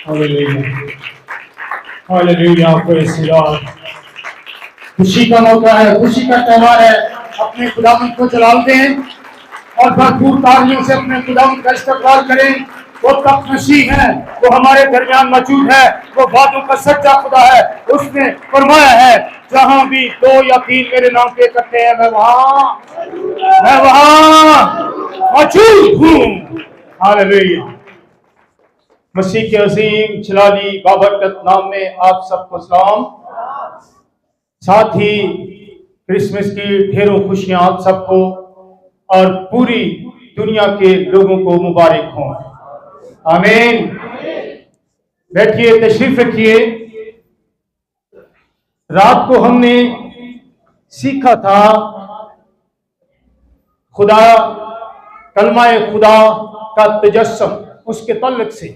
Hallelujah, hallelujah, praise the Lord. खुशी का मौका है, खुशी का त्यौहार है। अपने खुदावंद को जलाल दें और भरपूर तालियों से अपने खुदावंद का इस्तकबाल करें। वो तक मसीह है, वो हमारे दरमियान मौजूद है, वो वादों का सच्चा खुदा है। उसने फरमाया है, जहां भी 2 या 3 मेरे नाम पे इकट्ठे हैं, मैं वहां मौजूद हूं। हालेलुया। मसीह के अजीम जलाली बाबरकत नाम में आप सबको सलाम। साथ ही क्रिसमस की ढेरों खुशियां आप सबको और पूरी दुनिया के लोगों को मुबारक हों। आमीन। बैठिए, तशरीफ रखिए। रात को हमने सीखा था खुदा, कलमाए खुदा का तजस्सुम, उसके तल्लुक से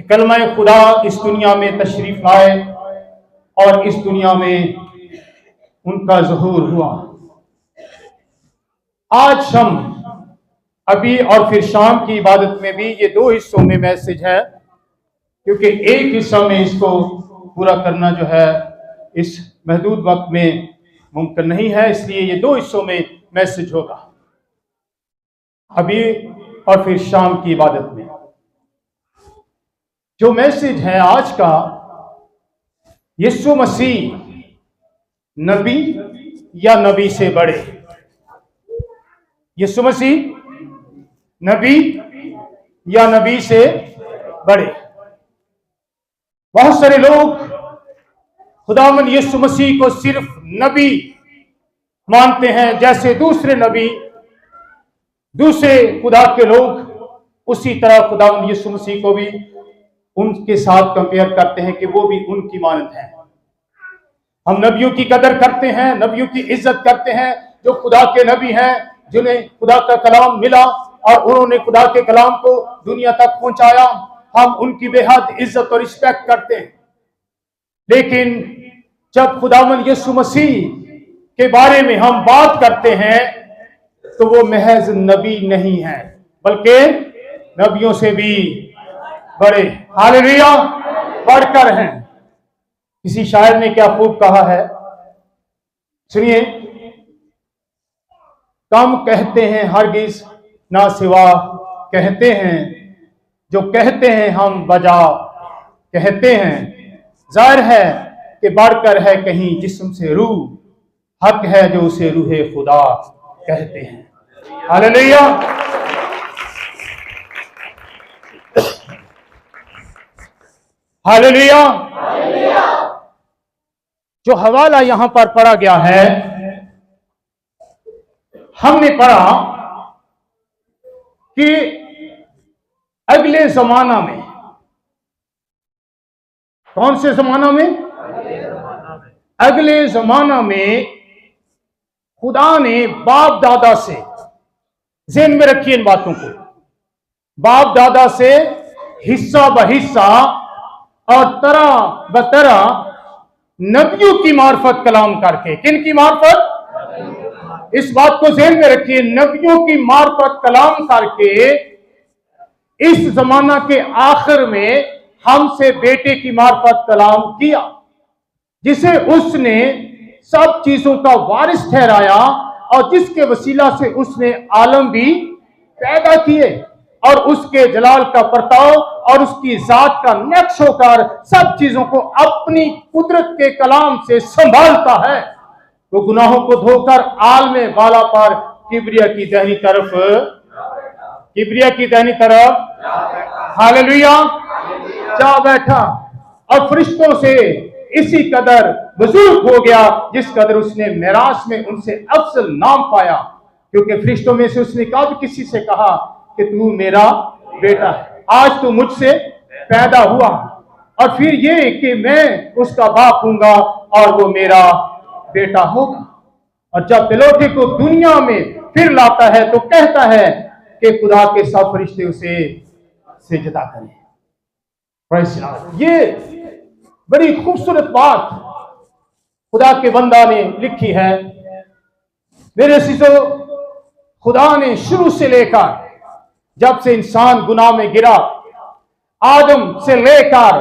कि कलमाए खुदा इस दुनिया में तशरीफ लाए और इस दुनिया में उनका ज़हूर हुआ। आज हम अभी और फिर शाम की इबादत में भी ये 2 हिस्सों में मैसेज है, क्योंकि एक हिस्सा में इसको पूरा करना जो है इस महदूद वक्त में मुमकिन नहीं है, इसलिए ये 2 हिस्सों में मैसेज होगा, अभी और फिर शाम की इबादत में। जो मैसेज है आज का, यीशु मसीह नबी या नबी से बड़े। यीशु मसीह नबी या नबी से बड़े। बहुत सारे लोग खुदावंद यीशु मसीह को सिर्फ नबी मानते हैं, जैसे दूसरे नबी, दूसरे खुदा के लोग उसी तरह खुदावंद यीशु मसीह को भी उनके साथ कंपेयर करते हैं कि वो भी उनकी मानद है। हम नबियों की कदर करते हैं, नबियों की इज्जत करते हैं, जो खुदा के नबी हैं, जिन्हें खुदा का कलाम मिला और उन्होंने खुदा के कलाम को दुनिया तक पहुंचाया। हम उनकी बेहद इज्जत और रिस्पेक्ट करते हैं। लेकिन जब खुदावंद यीशु मसीह के बारे में हम बात करते हैं तो वो महज नबी नहीं है, बल्कि नबियों से भी बड़े, हालेलुया, बढ़कर हैं। किसी शायर ने क्या खूब कहा है, सुनिए। कम कहते हैं हरगिज ना सिवा कहते हैं, जो कहते हैं हम बजा कहते हैं। जाहिर है कि बढ़कर है कहीं जिस्म से रूह, हक है जो उसे रूहे खुदा कहते हैं। हालेलुया। हालेलुया। जो हवाला यहां पर पढ़ा गया है, हमने पढ़ा कि अगले जमाना में, कौन से जमाना में? अगले जमाना में खुदा ने बाप दादा से, ज़हन में रखिए इन बातों को, बाप दादा से हिस्सा ब हिस्सा और तरह ब तरह नबियों की मार्फत कलाम करके, किन की मार्फत? इस बात को ज़हन में रखिए, नबियों की मार्फत कलाम करके इस जमाना के आखिर में हमसे बेटे की मार्फत कलाम किया, जिसे उसने सब चीजों का वारिस ठहराया और जिसके वसीला से उसने आलम भी पैदा किए और उसके जलाल का परताव और उसकी जात का नक्श होकर सब चीजों को अपनी कुदरत के कलाम से संभालता है। वो गुनाहों को धोकर आल में बाला पर किबरिया की दाहिनी तरफ, किबरिया की दाहिनी तरफ, हालेलुया, जा बैठा और फरिश्तों से इसी कदर बुजुर्ग हो गया जिस कदर उसने मेरास में उनसे अफजल नाम पाया, क्योंकि फरिश्तों में से उसने कब किसी से कहा कि तू मेरा बेटा है, आज तू मुझसे पैदा हुआ, और फिर ये कि मैं उसका बाप हूंगा और वो मेरा बेटा होगा। और जब पिलोटे को दुनिया में फिर लाता है तो कहता है कि खुदा के सब फरिश्ते उसे सिजदा करें। ये बड़ी खूबसूरत बात खुदा के बंदा ने लिखी है। मेरे सिसो, खुदा ने शुरू से लेकर जब से इंसान गुनाह में गिरा, आदम से लेकर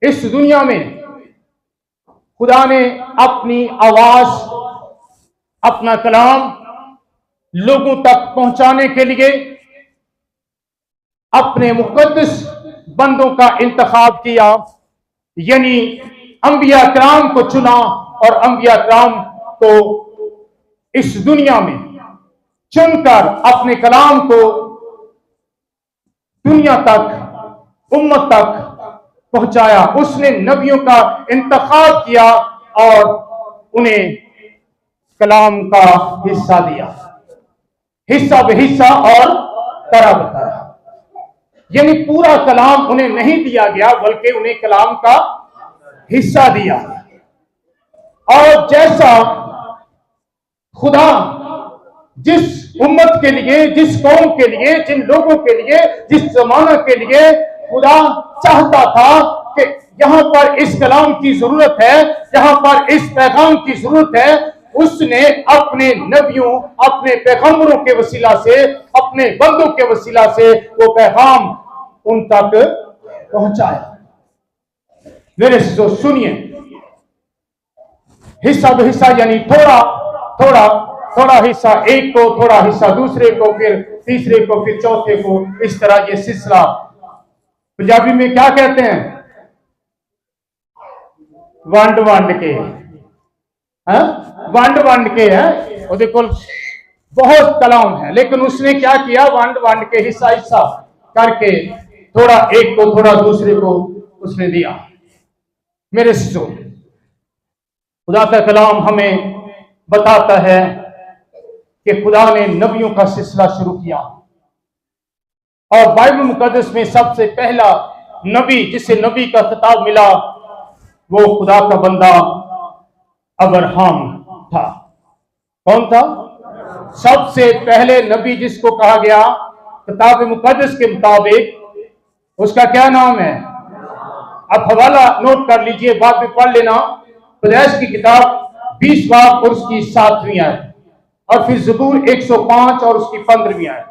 इस दुनिया में खुदा ने अपनी आवाज, अपना कलाम लोगों तक पहुंचाने के लिए अपने मुकद्दस बंदों का इंतखाब किया, यानी अंबिया कराम को चुना और अंबिया कराम को इस दुनिया में चुनकर अपने कलाम को दुनिया तक, उम्मत तक पहुंचाया। उसने नबियों का इंतखाब किया और उन्हें कलाम का हिस्सा दिया, हिस्सा बेहिस्सा और तरह बताया। यानी पूरा कलाम उन्हें नहीं दिया गया, बल्कि उन्हें कलाम का हिस्सा दिया। और जैसा खुदा जिस उम्मत के लिए, जिस कौम के लिए, जिन लोगों के लिए, जिस जमाना के लिए खुदा चाहता था कि यहां पर इस कलाम की जरूरत है, यहां पर इस पैगाम की जरूरत है, उसने अपने नबियों, अपने पैगंबरों के वसीला से, अपने बंदों के वसीला से वो पैगाम उन तक पहुंचाया। मेरे से सुनिए, हिस्सा बेहिस्सा यानी थोड़ा थोड़ा थोड़ा हिस्सा एक को, थोड़ा हिस्सा दूसरे को, फिर तीसरे को, फिर चौथे को, इस तरह ये सिलसिला। पंजाबी में क्या कहते हैं? वंड वंड के, वंड वंड के है। और देखो बहुत कलाम है, लेकिन उसने क्या किया? वंड वंड के, हिस्सा हिस्सा करके थोड़ा एक को, थोड़ा दूसरे को उसने दिया। मेरे सिसो, खुदा का कलाम हमें बताता है कि खुदा ने नबियों का सिलसिला शुरू किया, और बाइबल मुकद्दस में सबसे पहला नबी जिसे नबी का खिताब मिला वो खुदा का बंदा अब्राहम था। कौन था? सबसे पहले नबी जिसको कहा गया किताब मुकद्दस के मुताबिक, उसका क्या नाम है? आप हवाला नोट कर लीजिए, बाद में पढ़ लेना। पैदाइश की किताब 20 बाब और उसकी 7वीं आयत, और फिर ज़बूर 105 और उसकी 15वीं आयत।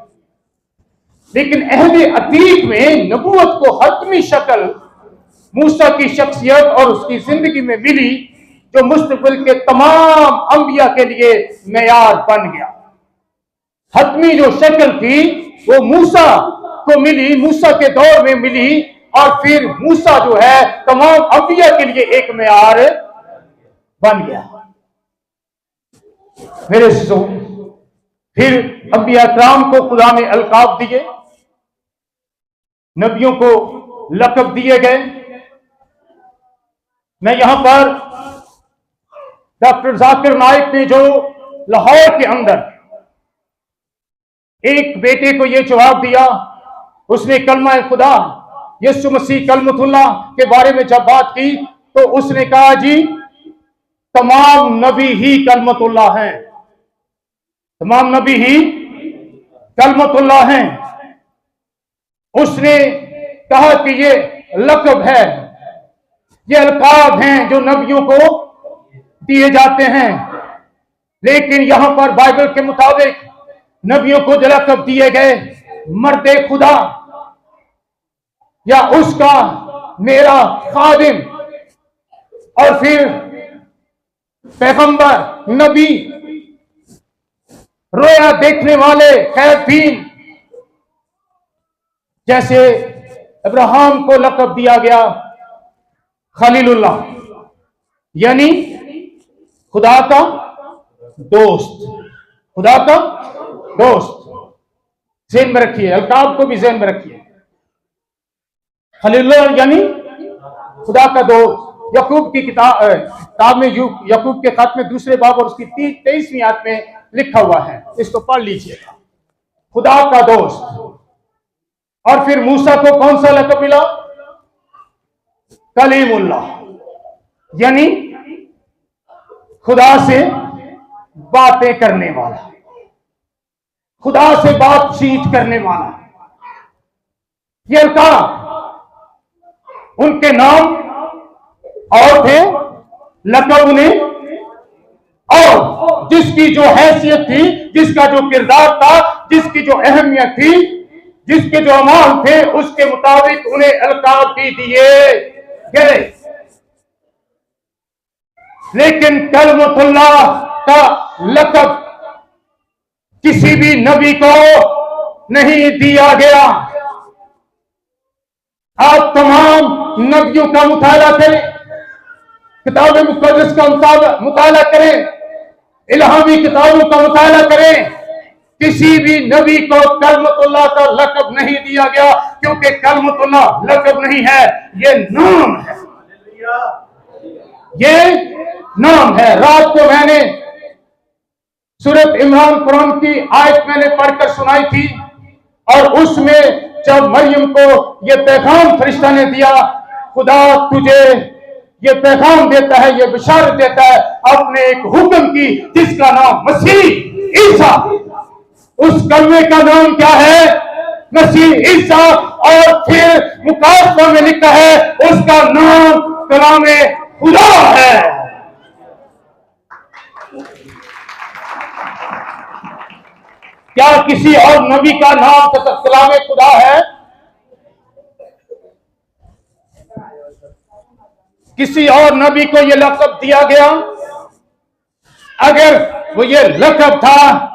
लेकिन अहद अतीक में नबूवत को हतमी शक्ल मूसा की शख्सियत और उसकी जिंदगी में मिली, जो मुस्तकबिल के तमाम अंबिया के लिए मेयार बन गया। हतमी जो शक्ल थी वो मूसा को मिली, मूसा के दौर में मिली, और फिर मूसा जो है तमाम अंबिया के लिए एक मेयार बन गया। मेरे सिसो, फिर अंबिया कराम को खुदा ने अलकाब दिए, नबियों को लक़ब दिए गए। मैं यहां पर डॉक्टर जाकिर नाइक ने जो लाहौर के अंदर एक बेटे को यह जवाब दिया, उसने कलमा खुदा यीशु मसीह कलमतुल्लाह के बारे में जब बात की तो उसने कहा जी तमाम नबी ही कलमतुल्लाह हैं, तमाम नबी ही कलमतुल्लाह हैं। उसने कहा कि ये लक़ब है, ये अलकाब हैं जो नबियों को दिए जाते हैं, लेकिन यहां पर बाइबल के मुताबिक नबियों को जो लक़ब दिए गए मर्दे खुदा या उसका मेरा खादिम, और फिर पैगंबर, नबी, रोया देखने वाले, खैरबीन, जैसे अब्राहम को लक़ब दिया गया खलीलुल्लाह, यानी खुदा का दोस्त, खुदा का दोस्त। ज़हन में रखिए, अलकाब को भी ज़हन में रखिए। खलीलुल्लाह यानी खुदा का दोस्त। यकूब की किताब में, यकूब के खत में 2 बाब और उसकी 23वीं आयत में लिखा हुआ है, इसको पढ़ लीजिएगा, खुदा का दोस्त। और फिर मूसा को कौन सा लक़ब मिला? कलीमुल्लाह, यानी खुदा से बातें करने वाला, खुदा से बातचीत करने वाला। ये अलकाब उनके नाम और थे, लक़ब उन्हें, और जिसकी जो हैसियत थी, जिसका जो किरदार था, जिसकी जो अहमियत थी, जिसके जो अमाल थे उसके मुताबिक उन्हें अलकाब भी दिए गए। लेकिन कलमतुल्लाह का लक़ब किसी भी नबी को नहीं दिया गया। आप तमाम नबियों का मुताला करें, किताब मुक़द्दस का मुताला करें, इल्हामी किताबों का मुताला करें, किसी भी नबी को कलमतुल्लाह का लक़ब नहीं दिया गया, क्योंकि कलमतुल्लाह लक़ब नहीं है, ये नाम है, ये नाम है। रात को मैंने सूरत इमरान कुरान की आयत मैंने पढ़कर सुनाई थी, और उसमें जब मरियम को ये पैगाम फरिश्ता ने दिया, खुदा तुझे ये पैगाम देता है, ये बिशारत देता है अपने एक हुक्म की, जिसका नाम मसीह ईसा, उस कलमे का नाम क्या है? मसीह ईसा। और फिर मुकाशफा में लिखा है उसका नाम कलामे खुदा है। क्या किसी और नबी का नाम कलामे खुदा है? किसी और नबी को यह लक़ब दिया गया? अगर वो ये लक़ब था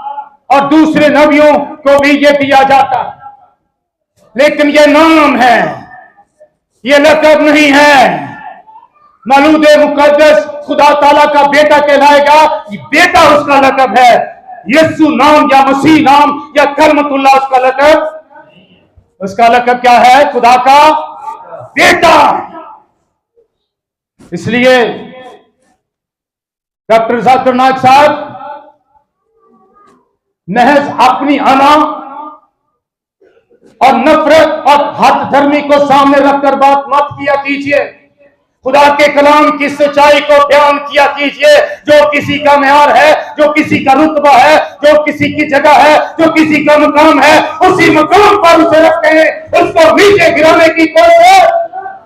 और दूसरे नबियों को भी ये दिया जाता, लेकिन ये नाम है, ये लक़ब नहीं है। मौलूद मुक़द्दस खुदा ताला का बेटा कहलाएगा, ये बेटा उसका लक़ब है। यीशु नाम या मसीह नाम या कलमतुल्लाह उसका लक़ब क्या है? खुदा का बेटा। इसलिए डॉक्टर जाकिर नाइक साहब महज अपनी अना और नफरत और हद धर्मी को सामने रखकर बात मत किया कीजिए। खुदा के कलाम की सच्चाई को बयान किया कीजिए। जो किसी का मेयार है, जो किसी का रुतबा है, जो किसी की जगह है, जो किसी का मुकाम है, उसी मुकाम पर उसे रखें। उसको नीचे गिराने की कोशिश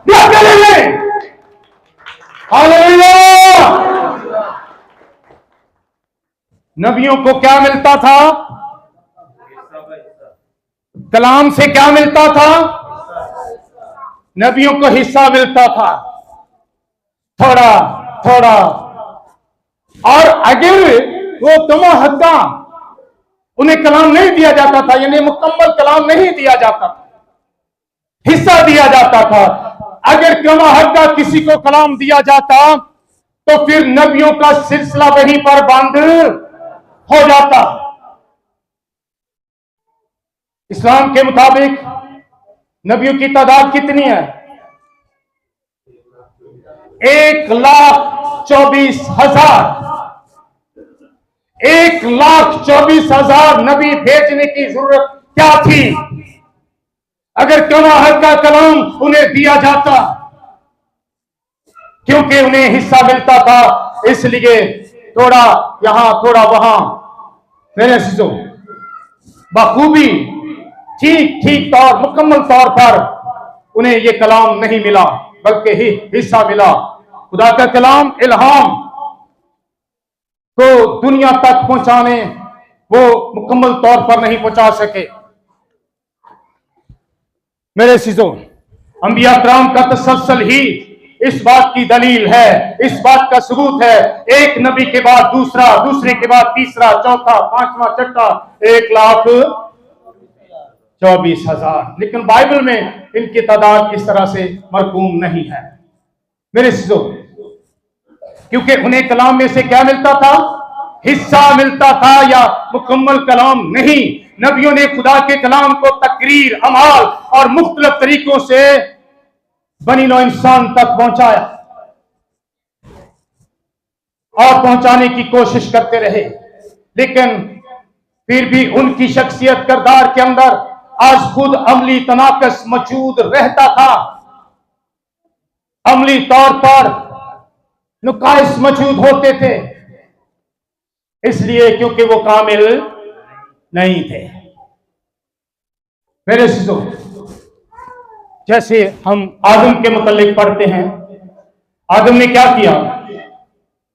न करें। हालेलुया। नबियों को क्या मिलता था? कलाम से क्या मिलता था? नबियों को हिस्सा मिलता था, थोड़ा थोड़ा। और अगर वो कमा हद्दा उन्हें कलाम नहीं दिया जाता था, यानी मुकम्मल कलाम नहीं दिया जाता था, हिस्सा दिया जाता था। अगर कमा हद्दा किसी को कलाम दिया जाता तो फिर नबियों का सिलसिला वहीं पर बंद हो जाता। इस्लाम के मुताबिक नबियों की तादाद कितनी है? 1,24,000। 1,24,000 नबी भेजने की जरूरत क्या थी? अगर कमाहत का कलाम उन्हें दिया जाता, क्योंकि उन्हें हिस्सा मिलता था, इसलिए थोड़ा यहां थोड़ा वहां, मेरे चीजों बखूबी ठीक ठीक तौर मुकम्मल तौर पर उन्हें यह कलाम नहीं मिला, बल्कि ही हिस्सा मिला। खुदा का कलाम इल्हाम को दुनिया तक पहुंचाने वो मुकम्मल तौर पर नहीं पहुंचा सके। मेरे चीजों, अंबिया कराम का तसलसल ही इस बात की दलील है, इस बात का सबूत है। एक नबी के बाद दूसरा, दूसरे के बाद तीसरा, चौथा, पांचवा, छठा, 1,24,000। लेकिन बाइबल में इनकी तादाद इस तरह से मरकूम नहीं है मेरे चीजों, क्योंकि उन्हें कलाम में से क्या मिलता था? हिस्सा मिलता था, या मुकम्मल कलाम नहीं। नबियों ने खुदा के कलाम को तकरीर, अमाल और मुख्तलिफ तरीकों से बनी नौ इंसान तक पहुंचाया और पहुंचाने की कोशिश करते रहे, लेकिन फिर भी उनकी शख्सियत किरदार के अंदर आज खुद अमली तनाकस मौजूद रहता था। अमली तौर पर नुकाइस मौजूद होते थे, इसलिए क्योंकि वो कामिल नहीं थे। मेरे सिद्धों, जैसे हम आदम के मुतालिक पढ़ते हैं, आदम ने क्या किया?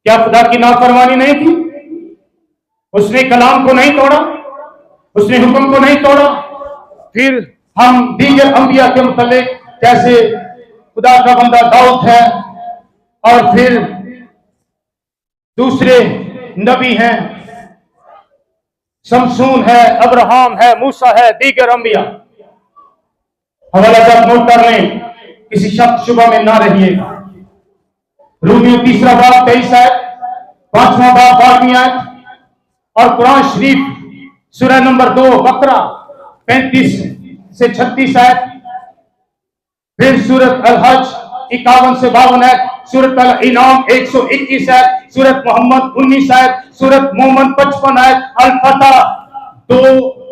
क्या खुदा की नाफरमानी नहीं थी? उसने कलाम को नहीं तोड़ा, उसने हुक्म को नहीं तोड़ा। फिर हम दीगर अंबिया के मुतालिक, जैसे खुदा का बंदा दाऊद है, और फिर दूसरे नबी हैं, शमसून है, अब्राहम है, मूसा है, दीगर अंबिया। हवाला जब नोट कर लें, किसी शक शुबा में ना रहिएगा। रूमियो 3 बाब 23 है, 5वां बाब 12वीं आयत, और कुरान शरीफ सूरह नंबर 2 बकरा 35 से 36 आयत, फिर सूरत अल हज 51 से 52 आयत, सूरत अल इनाम 121 आयत, सूरत मोहम्मद 19 आयत, सूरत मोहम्मद 55 आयत, अल फतह 2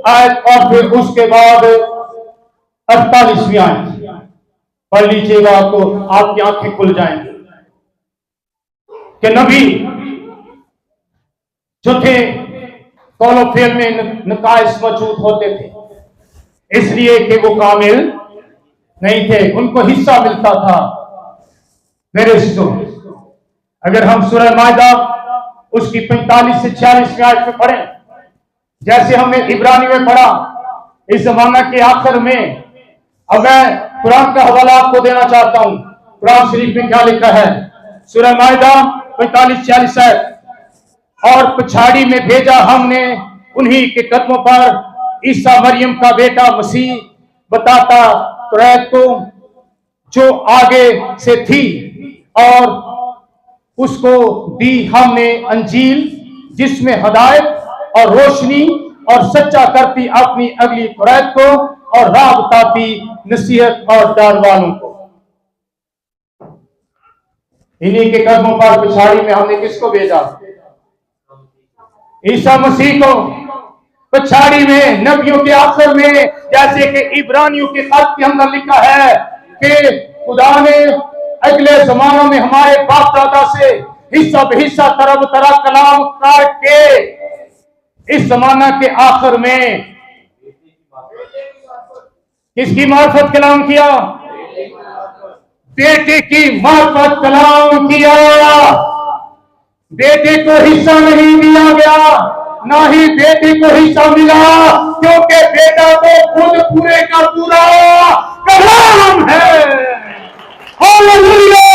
आयत, और फिर उसके बाद 48वीं आयत पढ़ लीजिएगा, आपको आपकी आंखें खुल जाएंगी कि नबी जो थे कौलो फेल में नकाइस मौजूद होते थे, इसलिए कि वो कामिल नहीं थे, उनको हिस्सा मिलता था। मेरे दोस्तों, अगर हम सूरह माइदा उसकी 45 से 46 आयत में पढ़ें, जैसे हमने इब्रानी में पढ़ा, इस जमाना के आखिर में, अब मैं कुरान का हवाला आपको देना चाहता हूं। कुरान शरीफ में क्या लिखा है? सूरह माइदा 45-46 आयत, और पछाड़ी में भेजा हमने उन्हीं के कदमों पर ईसा मरियम का बेटा मसीह, बताता तुरैत को, जो आगे से थी, और उसको दी हमने अंजील, जिसमें हदायत और रोशनी और सच्चा करती अपनी अगली तुरैत को, और राह बताती नसीहत और डर वालों को। इन्हीं के कदमों पर पिछाड़ी में हमने किसको भेजा? ईसा मसीह को। पछाड़ी में, नबियों के आखिर में, जैसे कि इब्रानियों के खत के अंदर लिखा है कि खुदा ने अगले जमानों में हमारे बाप दादा से हिस्सा बेहिस्सा तरह तरह कलाम करके इस जमाना के आखिर में किसकी मार्फत कलाम किया? बेटे की मार्फत कलाम किया। बेटे को हिस्सा नहीं दिया गया, ना ही बेटी को हिस्सा मिला, क्योंकि बेटा तो खुद पूरे का पूरा कलाम है। हालेलुया!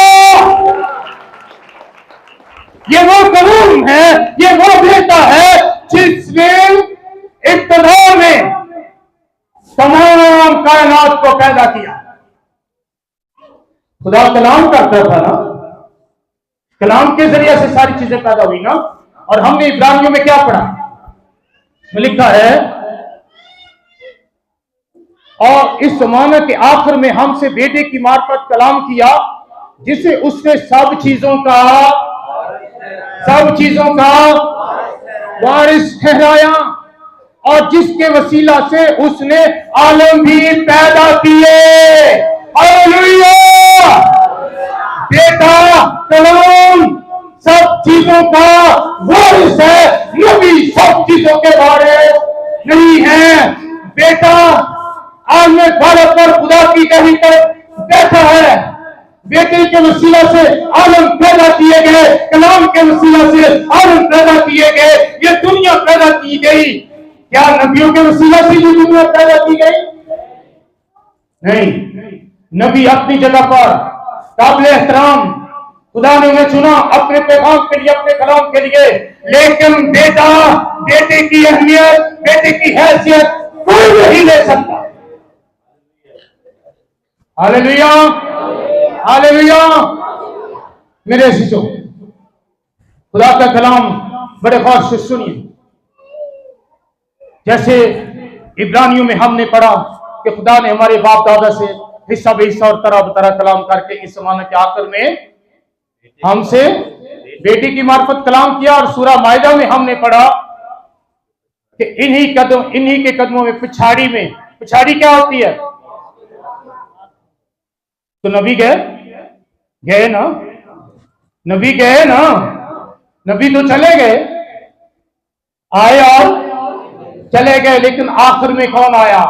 ये वो कलाम है, ये वो बेटा है जिसने इब्तिदा में तमाम कायनात को पैदा किया। खुदा कलाम करता था ना, कलाम के जरिए से सारी चीजें पैदा हुई ना। और हमने इब्रानियों में क्या पढ़ा? लिखा है, और इस जमाने के आखिर में हमसे बेटे की मार्फत कलाम किया, जिसे उसने सब चीजों का वारिस ठहराया, और जिसके वसीला से उसने आलम भी पैदा किए। हालेलुया! बेटा कलाम सब चीजों का वारिस है, नबी सब चीजों के बारे नहीं है। बेटा आलम बालक पर खुदा की कहीं पर बैठा है। बेटे के वसीला से आलम पैदा किए गए, कलाम के वसीला से आलम पैदा किए गए, ये दुनिया पैदा की गई। क्या नबियों के वसीला से ये दुनिया पैदा की गई? नहीं। नबी अपनी जगह पर काबिल एहतराम, खुदा ने उन्हें चुना अपने पैगाम के लिए, अपने कलाम के लिए, लेकिन बेटा, बेटे की अहमियत, बेटे की हैसियत कोई नहीं ले सकता। हालेलुया! हालेलुया! मेरे अजीजों, खुदा का कलाम बड़े गौर से सुनिए। जैसे इब्रानियों में हमने पढ़ा कि खुदा ने हमारे बाप दादा से हिस्सा बेहिस्सा और तरह तरह कलाम करके इस जमाने के आखिर में हमसे बेटी की मार्फत कलाम किया। और सूरह माइदा में हमने पढ़ा कि इन्हीं के कदमों में, पिछाड़ी क्या होती है? तो नबी गए ना, नबी गए ना, नबी तो चले गए, आए और चले गए, लेकिन आखिर में कौन आया?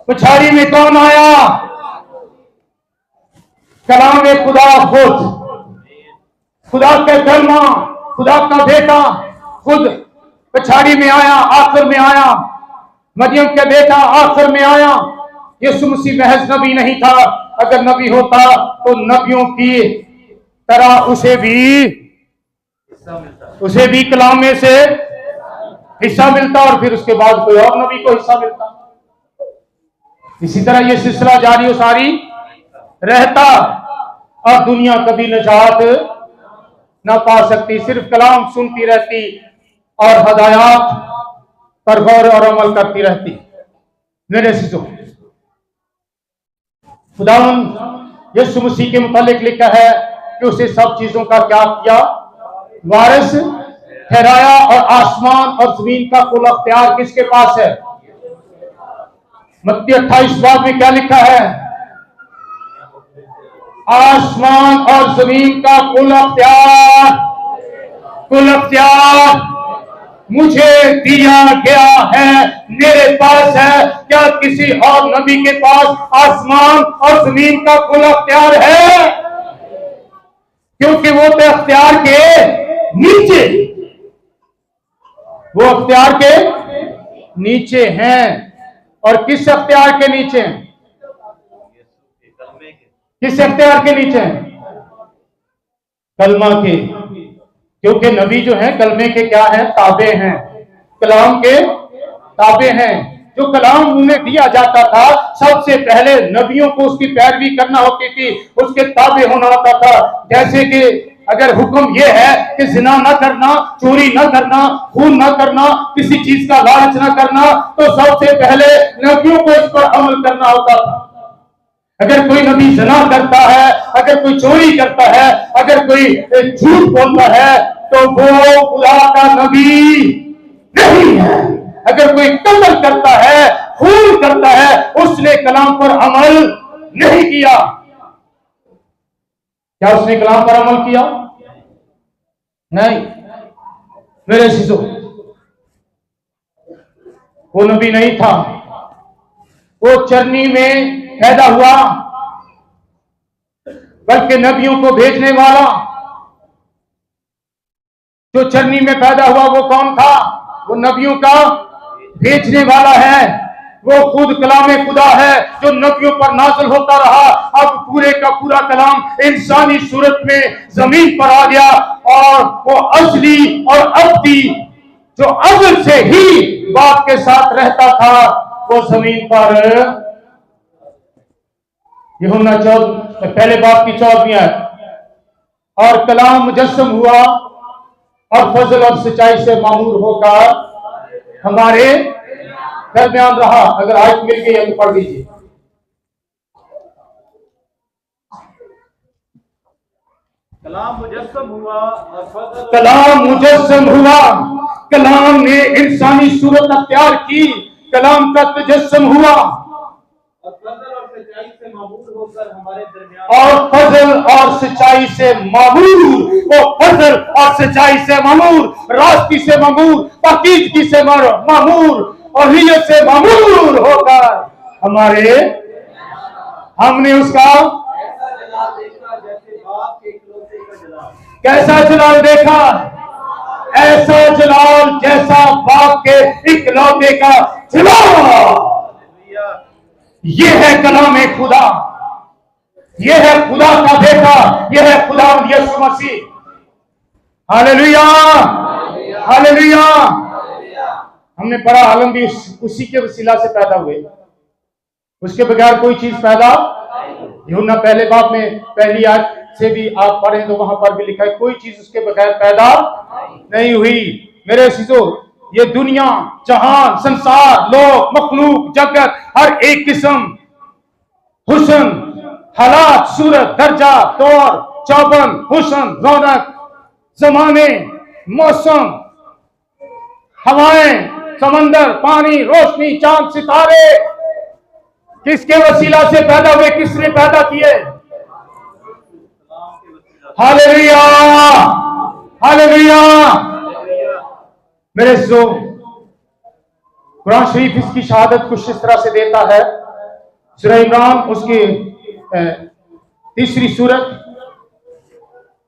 पिछाड़ी में कौन आया? कलाम खुदा खुद, खुदा का कलमा, खुदा का बेटा खुद पिछाड़ी में आया, आखिर में आया। मरियम के बेटा आखिर में आया। यीशु मसीह महज नबी नहीं था, अगर नबी होता तो नबियों की तरह उसे भी कलाम में से हिस्सा मिलता और फिर उसके बाद कोई और नबी को हिस्सा मिलता। इसी तरह ये सिलसिला जारी सारी रहता और दुनिया कभी निजात ना पा सकती, सिर्फ कलाम सुनती रहती और हदायत पर गौर और अमल करती रहती। मेरे सिजो खुदावंद यीशु मसीह के मुतालिक लिखा है कि उसे सब चीजों का क्या किया, वारिस ठहराया, और आसमान और जमीन का कुल अख्तियार किसके पास है? मत्ती 28 बाब में क्या लिखा है? आसमान और जमीन का कुल अख्तियार मुझे दिया गया है, मेरे पास है। क्या किसी और नबी के पास आसमान और जमीन का कुल अख्तियार है? क्योंकि वो तो अख्तियार के नीचे, वो अख्तियार के नीचे हैं। और किस अख्तियार के नीचे? किस अख्तियार के नीचे? कलमा के। क्योंकि नबी जो है कलमे के क्या है? ताबे हैं, कलाम के ताबे हैं। जो कलाम उन्हें दिया जाता था, सबसे पहले नबियों को उसकी पैरवी करना होती थी, उसके ताबे होना होता था। जैसे कि अगर हुक्म यह है कि जिना न करना, चोरी न करना, खून न करना, किसी चीज का लालच न करना, तो सबसे पहले नबियों को इस पर अमल करना होता था। अगर कोई नबी ज़िना करता है, अगर कोई चोरी करता है, अगर कोई झूठ बोलता है, तो वो खुदा का नबी नहीं है। अगर कोई कत्ल करता है, खून करता है, उसने कलाम पर अमल नहीं किया। क्या उसने कलाम पर अमल किया? नहीं। मेरे चीजों, वो नबी नहीं था, वो चरनी में पैदा हुआ, बल्कि नबियों को भेजने वाला जो चरनी में पैदा हुआ वो कौन था? वो नबियों का भेजने वाला है। वो खुद कलाम खुदा है जो नबियों पर नाज़िल होता रहा। अब पूरे का पूरा कलाम इंसानी सूरत में जमीन पर आ गया, और वो असली और अब्दी जो अज़ल से ही बाप के साथ रहता था, वो जमीन पर यूहन्ना पहले बाप की 14वीं आयत, और कलाम मुजस्सम हुआ और फजल और सच्चाई से मामूर होकर हमारे दरमियान रहा। अगर आयत मिल गई है तो पढ़ लीजिए। कलाम मुजस्सम हुआ और कलाम ने इंसानी सूरत अख्तियार की, कलाम का तजस्सुम हुआ और फजल और सच्चाई से मामूर होकर हमारे दरमियान, और फजल और सच्चाई से मामूर, वो फजल और सच्चाई से मामूर, रास्ती से मामूर, पाकीज़गी से मामूर और हियत से मामूर होकर हमारे, हमने उसका कैसा जलाल देखा? ऐसा जलाल जैसा बाप के इकलौते का जलाल। ये है कलाम खुदा, ये है खुदा का बेटा, ये है खुदा यीशु मसीह। Hallelujah, hallelujah. हमने पढ़ा आलम भी उसी के वसीला से पैदा हुए, उसके बगैर कोई चीज पैदा। यूहन्ना पहले बाब में पहली आयत से भी आप पढ़ें तो वहां पर भी लिखा है, कोई चीज उसके बगैर पैदा नहीं हुई। मेरे सिजो, ये दुनिया, जहान, संसार, लोग, मखलूक, जगत, हर एक किस्म, हुस्न, हालात, सूरत, दर्जा, तौर, चौबन, हुस्न, रौनक, जमाने, मौसम, हवाएं, समंदर, पानी, रोशनी, चांद, सितारे किसके वसीला से पैदा हुए? किसने पैदा किए? Hallelujah, hallelujah. मेरे जो कुरान शरीफ इसकी शहादत कुछ इस तरह से देता है। सूरह इमरान उसकी 3री सूरत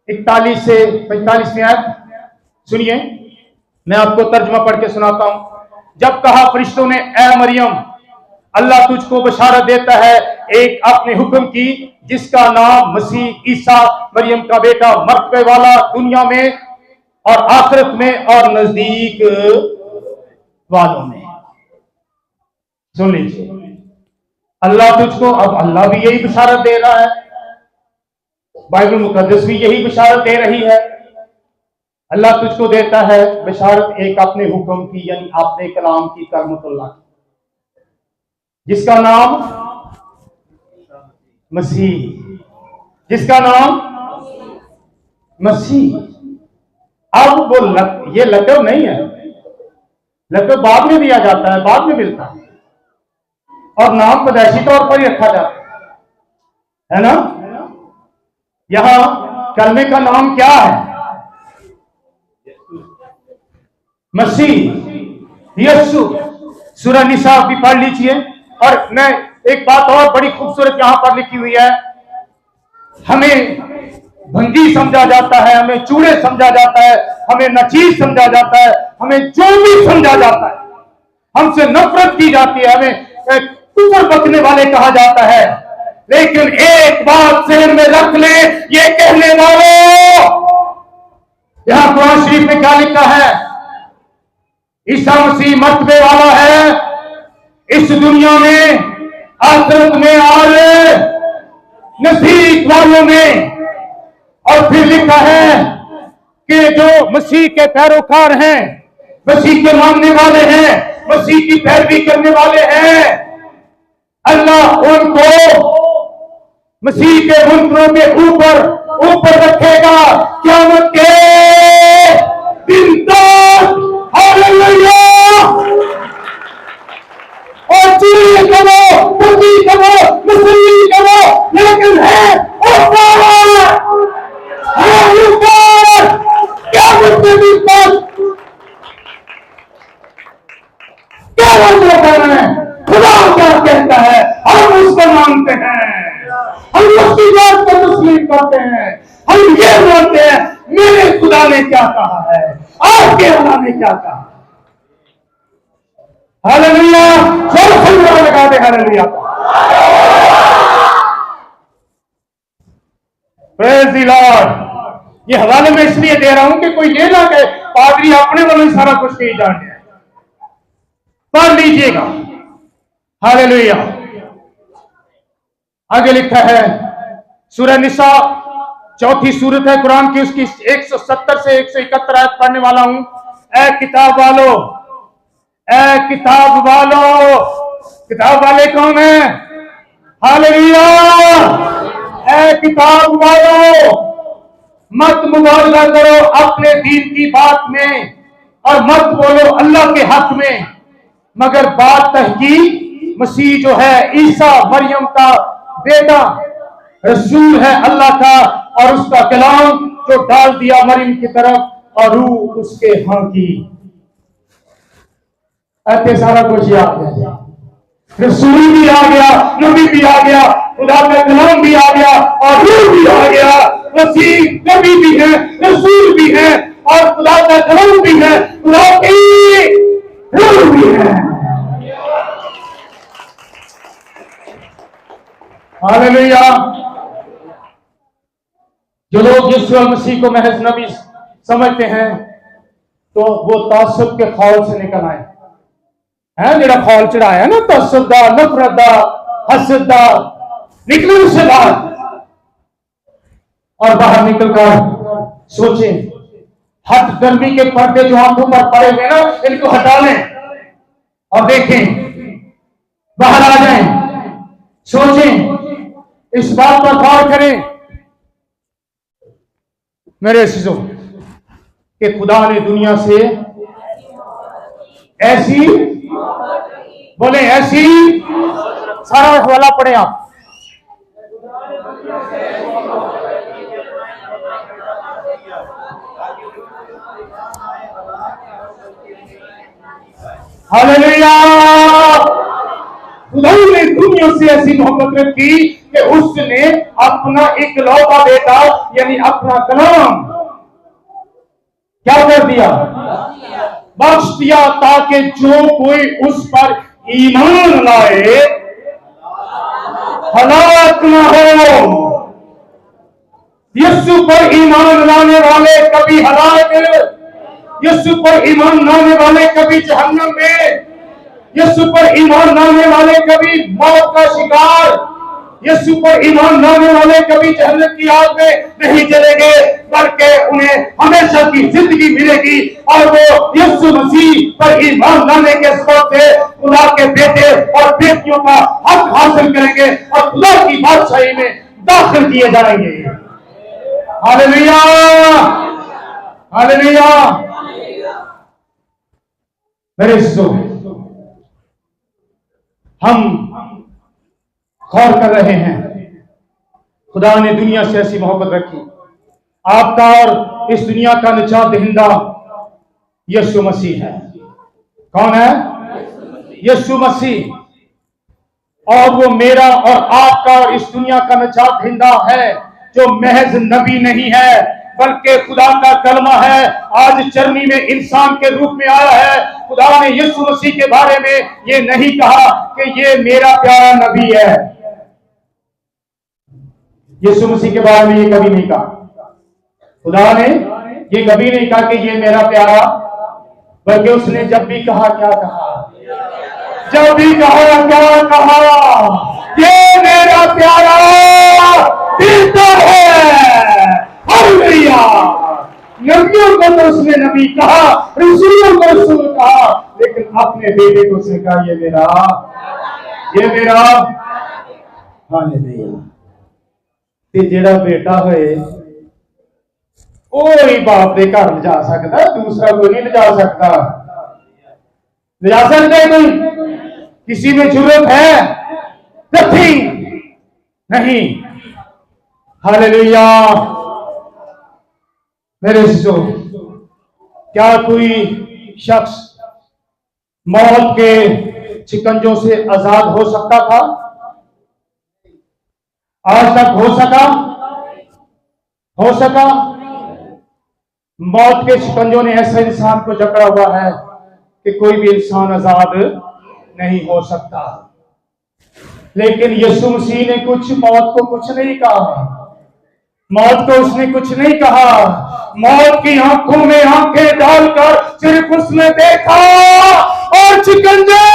41 से 45वीं आयत सुनिए, मैं आपको तर्जुमा पढ़ के सुनाता हूं। जब कहा फरिश्तों ने, ए मरियम, अल्लाह तुझको बशारत देता है एक अपने हुक्म की, जिसका नाम मसीह ईसा, मरियम का बेटा, मर्तबे वाला, दुनिया में और आखिरत में और नजदीक वालों में। सुन लीजिए, अल्लाह तुझको, अब अल्लाह भी यही बशारत दे रहा है, बाइबल मुकद्दस भी यही बशारत दे रही है। अल्लाह तुझको देता है बशारत एक अपने हुक्म की, यानी अपने कलाम की, करमतुल्लाह की, जिसका नाम मसीह, जिसका नाम मसीह। अब वो ये लक़ब नहीं है, लक़ब बाद में दिया जाता है, बाद में मिलता है, और नाम पैदाइशी तौर पर ही रखा जाता है ना। यहां कलमे का नाम क्या है? मसीह, यीशु। सूरह निसा भी पढ़ लीजिए। और मैं एक बात और बड़ी खूबसूरत यहां पर लिखी हुई है, हमें भंगी समझा जाता है, हमें चूड़े समझा जाता है, हमें नचीज समझा जाता है, हमें जो भी समझा जाता है, हमसे नफरत की जाती है, हमें कुफर बकने वाले कहा जाता है। लेकिन एक बात ज़हन में रख ले, ये कहने वालों, यहां कुरान शरीफ में क्या लिखा है? ईसा मसीह मर्तबे वाला है इस दुनिया में, आखिरत में और नसीब वालों में। और फिर लिखा है कि जो मसीह के पैरोकार हैं, मसीह के मानने वाले हैं, मसीह की पैरवी करने वाले हैं, अल्लाह उनको मसीह के मुंतरों के ऊपर रखेगा क़यामत के दिन तक। हालेलुया। और चूड़ी करो, पुंजी करो, मुसल्ली करो, लेकिन है ऊपर, क़यामत के दिन तक। क्या मतलब करना है? खुदा क्या कहता है, हम उसको मानते हैं, हम उसकी बात को तस्लीम करते हैं, हम ये मानते हैं मेरे खुदा ने क्या कहा है, आपके अल्लाह ने क्या कहा। हालेलुया। जोर लगा दे हालेलुया। Praise the Lord. ये हवाले में इसलिए दे रहा हूं कि कोई ये ना कहे पादरी अपने वालों सारा कुछ नहीं जान है। पढ़ लीजिएगा। हालेलुया। आगे लिखा है, सूरह निसा, चौथी सूरत है कुरान की, उसकी 170 से 171 आयत पढ़ने वाला हूं। ए किताब वालों, ए किताब वालों, किताब वाले कौन है? हालेलुया। ए किताब वालों, मत मुबालगा करो अपने दीन की बात में और मत बोलो अल्लाह के हक में, मगर बात तहकीक मसीह जो है ईसा मरियम का बेटा, रसूल है अल्लाह का, और उसका कलाम जो डाल दिया मरियम की तरफ और रूह उसके हां की। ऐसे सारा कुछ आ गया, रसूल भी आ गया, नबी भी आ गया, खुदा का कलाम भी आ गया और रूह भी आ गया। मसीह नबी भी है, रसूल भी है और खुदा का कलाम भी है, खुदा की रूह भी है। हालेलुया। जो लोग यीशु मसीह को महज नबी समझते हैं तो वो तासुब के खौल से निकल आए हैं। जरा खौल चढ़ाया ना, तासुब दा, नफरत दा, हसद दा, निकले उससे बाहर और बाहर निकलकर सोचें, हद गर्मी के पर्दे जो आंखों पर पड़े हुए ना, इनको हटा लें और देखें, बाहर आ जाएं, सोचें, इस बात पर गौर करें मेरे अज़ीज़ों कि खुदा ने दुनिया से ऐसी, बोले ऐसी, सारा हवाला पढ़े आप। हालेलुया। खुदा ने दुनिया से ऐसी मोहब्बत रखी कि उसने अपना इकलौता बेटा यानी अपना कलाम क्या कर दिया? बख्श दिया ताकि जो कोई उस पर ईमान लाए हलाक न हो। यीशु पर ईमान लाने वाले कभी हलाक, यीशु पर ईमान लाने वाले कभी जहन्नम में, यीशु पर ईमान लाने वाले कभी मौत का शिकार, यीशु पर ईमान लाने वाले कभी जहन्नम की आग में नहीं जलेंगे, बल्कि उन्हें हमेशा की जिंदगी मिलेगी। और वो यीशु मसीह पर ईमान लाने के सबब से खुदा के बेटे और बेटियों का हक हासिल करेंगे और खुदा की बादशाही में दाखिल किए जाएंगे। Hallelujah, hallelujah. मेरे हम गौर कर रहे हैं, खुदा ने दुनिया से ऐसी मोहब्बत रखी, आपका और इस दुनिया का निजात दहिंदा यीशु मसीह है। कौन है? यीशु मसीह। और वो मेरा और आपका और इस दुनिया का निजात दहिंदा है, जो महज नबी नहीं है बल्कि खुदा का कलमा है, आज चरनी में इंसान के रूप में आया है। खुदा ने यीशु मसीह के बारे में ये नहीं कहा कि ये मेरा प्यारा नबी है। यीशु मसीह के बारे में ये कभी नहीं कहा, खुदा ने ये कभी नहीं कहा कि ये मेरा प्यारा, बल्कि उसने जब भी कहा क्या कहा? जब भी कहा क्या कहा? ये मेरा प्यारा बेटा है। हालेलुया। नबियों को तो उसने नबी कहा, रसूलों को रसूल कहा, लेकिन अपने बेटे को उसने कहा ये मेरा। हालेलुया। ते जेड़ा बेटा होए कोई बाप दे घर ले जा सकता, दूसरा कोई नहीं ले जा सकता। ले जा सकता है कोई? किसी में जरूरत है? नहीं। हालेलुया। मेरे सिसो, क्या कोई शख्स मौत के शिकंजों से आजाद हो सकता था? आज तक हो सका? मौत के शिकंजों ने ऐसे इंसान को जकड़ा हुआ है कि कोई भी इंसान आजाद नहीं हो सकता। लेकिन यीशु मसीह ने मौत को कुछ नहीं कहा, मौत को उसने कुछ नहीं कहा। मौत की आंखों में आंखें डालकर सिर्फ उसने देखा और शिकंजे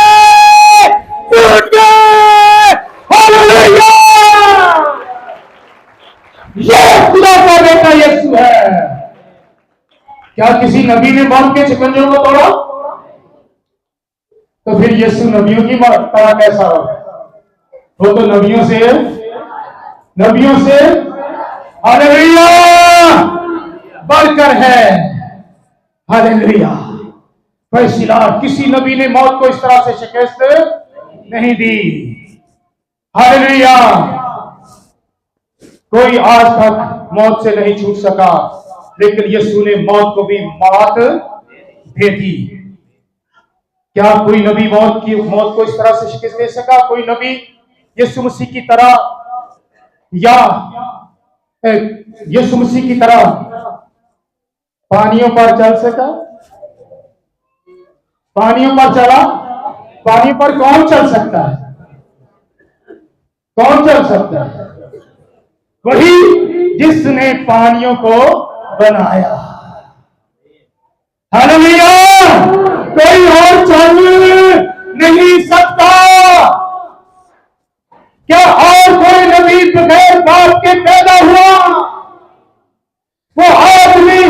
टूट गए। हालेलुया। ये खुदा का बेटा यीशु है। क्या किसी नबी ने मौत के शिकंजों को तोड़ा? तो फिर यीशु नबियों की तरह कैसा होगा? वो तो नबियों से हालेलुया बढ़कर है। हालेलुया। फैसला, किसी नबी ने मौत को इस तरह से शिकस्त नहीं दी। हालेलुया। कोई आज तक मौत से नहीं छूट सका, लेकिन यीशु ने मौत को भी मात दे दी। क्या कोई नबी मौत को इस तरह से शिकस्त दे सका? कोई नबी यीशु मसीह की तरह या यीशु मसीह की तरह पानियों पर चल सका? पानियों पर चला? पानी पर कौन चल सकता है? कौन चल सकता है? वही जिसने पानियों को बनाया। हालेलुया। कोई और चल नहीं सकता। क्या और कोई नबी बगैर बाप के पैदा हुआ? वो आदमी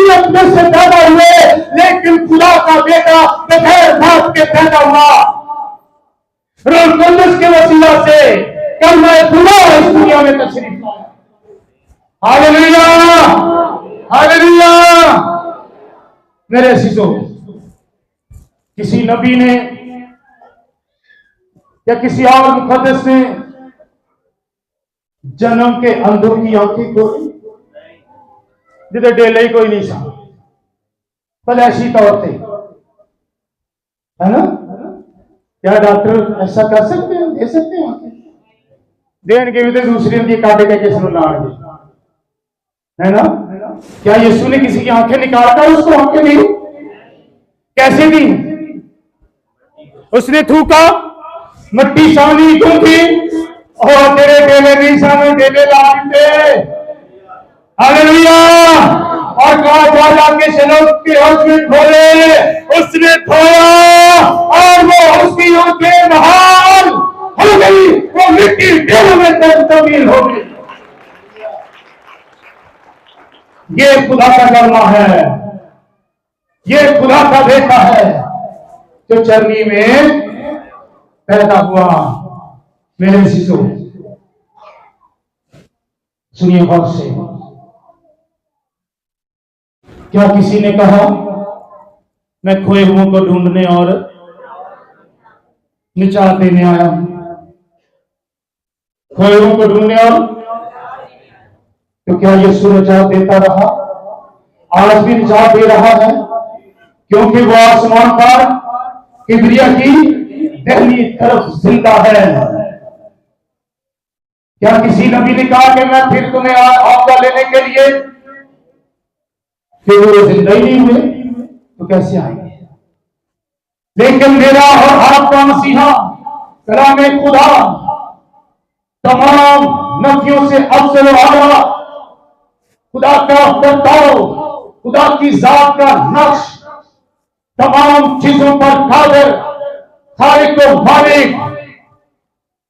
अपने से पैदा हुए, लेकिन खुदा का बेटा बगैर बाप के पैदा हुआ। रूह कुद्दुस के वसीला से कलमा खुदा इस दुनिया में तशरीफ लाया। Hallelujah, hallelujah. मेरे अजीजों, किसी नबी ने या किसी और मुकद्दस ने जन्म के अंधों की आंखें खोली? जिधर डेले ही कोई नहीं सा, पलैशी तौर पे, है ना? क्या डॉक्टर ऐसा कर सकते हैं? दे सकते हैं आंखें? देने भी तो दूसरी की काटे के किस लाएंगे, है ना? क्या यीशु ने किसी की आंखें निकालकर उसको आंखें दी? कैसे दी? उसने थूका, मट्टी सानी गूंथी और तेरे डेले नहीं सामने डेले लाते। हालेलुया। और कहा जा जाके शलोक के हाथ में खोले। उसने धोया और वो उसकी आंखें बहाल हो गई। वो मिट्टी डेलों में तब्दील हो गई। ये खुदा का कलमा है, ये खुदा का बेटा है जो चरनी में पैदा हुआ। मेरे शिशु सुनिए गौर से। क्या किसी ने कहा मैं खोए हुओं को ढूंढने और निजात देने आया हूं? खोए हुओं को ढूंढने और तो क्या यीशु निजात देता रहा? आज भी निजात दे रहा है, क्योंकि वो आसमान पर किबरिया की दहली तरफ जिंदा है। क्या किसी नबी ने कहा कि मैं फिर तुम्हें आऊंगा लेने के लिए? फिर वो जिंदा ही नहीं हुए तो कैसे आएंगे? लेकिन मेरा और आपका मसीहा कलाम खुदा तमाम नबियों से अफजल आला, खुदा का बर्ताव, खुदा की जात का नक्श, तमाम चीजों पर कादिर, खालिक और मालिक,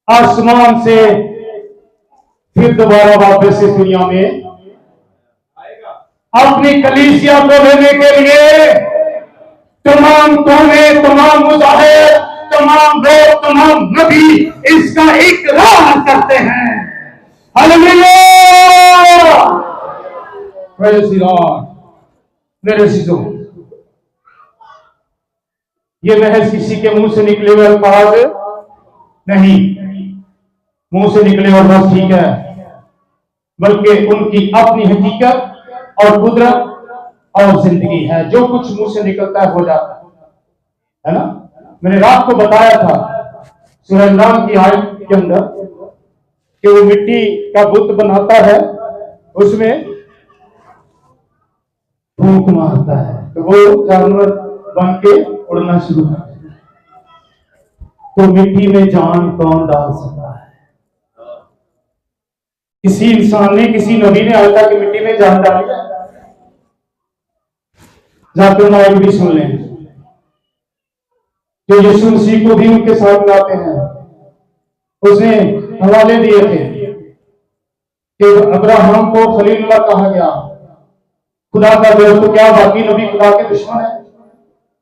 आसमान से फिर दोबारा वापस इस दुनिया में अपनी कलीसिया को लेने के लिए तमाम कौमें, तमाम मुजाहिद, तमाम लोग, तमाम नबी इसका इकरार करते हैं। हालेलुया। Praise the Lord. मेरे शिशु, ये महज किसी के मुंह से निकले हुए अल्फाज नहीं, मुंह से निकले और बस ठीक है, बल्कि उनकी अपनी हकीकत और कुदरत और जिंदगी है। जो कुछ मुंह से निकलता है हो जाता है ना। मैंने रात को बताया था सूरह इमरान की आयत के अंदर कि वो मिट्टी का बुत बनाता है, उसमें फूंक मारता है तो वो जानवर बन के उड़ना शुरू करता है। तो मिट्टी में जान कौन डाल सकता है? किसी इंसान ने, किसी नबी ने आज तक मिट्टी में जान डाली है? जाकर माइक भी सुन लें जो यीशु मसीह को भी उनके साथ लाते हैं। उसने हवाले दिए थे कि अब्राहम को खलीलुल्लाह कहा गया, खुदा का दोस्त। तो क्या बाकी नबी खुदा के दुश्मन है?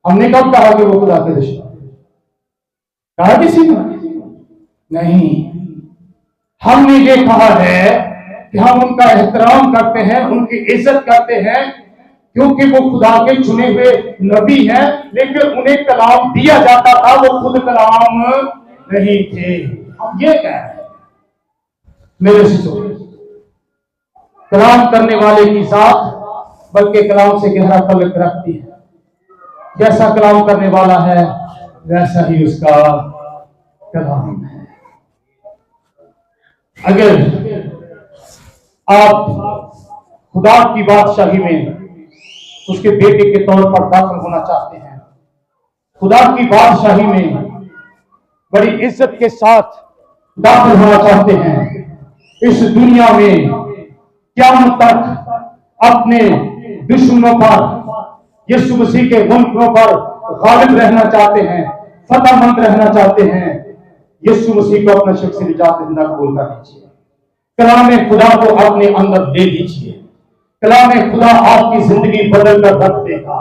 हमने कब कहा कि वो खुदा के दुश्मन? कहा किसी ने? नहीं। हमने ये कहा है कि हम उनका एहतराम करते हैं, उनकी इज्जत करते हैं, क्योंकि वो खुदा के चुने हुए नबी हैं। लेकिन उन्हें कलाम दिया जाता था, वो खुद कलाम नहीं थे। हम ये कह रहे हैं मेरे शिशु, कलाम करने वाले की साथ बल्कि कलाम से गहरा तल्लुक रखती है। जैसा कलाम करने वाला है वैसा ही उसका कलाम है। अगर आप खुदा की बादशाही में उसके बेटे के तौर पर दाखिल होना चाहते हैं, खुदा की बादशाही में बड़ी इज्जत के साथ दाखिल होना चाहते हैं, इस दुनिया में क़यामत तक अपने दुश्मनों पर, यीशु मसीह के मुल्कों पर गालिब रहना चाहते हैं, फतहमंद रहना चाहते हैं, यीशु मसीह को अपना शख्स निजात जिंदा कबूल कर लीजिए। कलाम खुदा को अपने अंदर ले लीजिए। कलाम खुदा आपकी जिंदगी बदल कर रख देगा।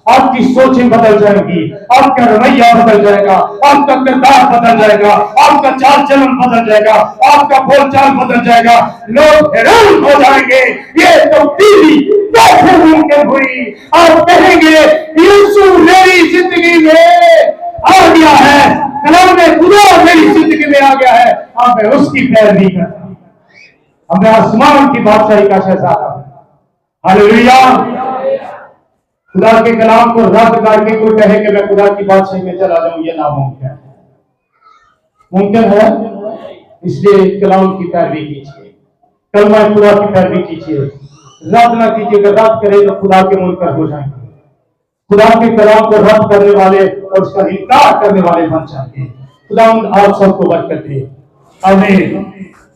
आपकी सोचें बदल जाएंगी, आपका रवैया बदल जाएगा, आपका किरदार बदल जाएगा, आपका चाल चलन बदल जाएगा, आपका बोलचाल बदल जाएगा। लोग हैरान हो जाएंगे, ये तब्दीली कैसे मुमकिन हुई। आप कहेंगे यीशु मेरी जिंदगी में आ गया है, कलाम खुदा मेरी जिंदगी में आ गया है। अब मैं उसकी पैरवी करता हूं। अब मैं आसमान की बादशाही का शहजादा हूं। हालेलुया। खुदा के कलाम को रद्द करके कोई कहे कि मैं खुदा की बादशाही में चला जाऊं, ये नामुमकिन है। मुमकिन है, इसलिए कलाम की पैरवी कीजिए, कलमा खुदा की पैरवी कीजिए। रद्द ना कीजिए। अगर रद्द करे तो खुदा के मुनकर हो जाएंगे, खुदा के कलाम को रद्द करने वाले और उसका इनकार करने वाले बन जाएंगे। खुदा आप सबको बरकत दे। आमीन।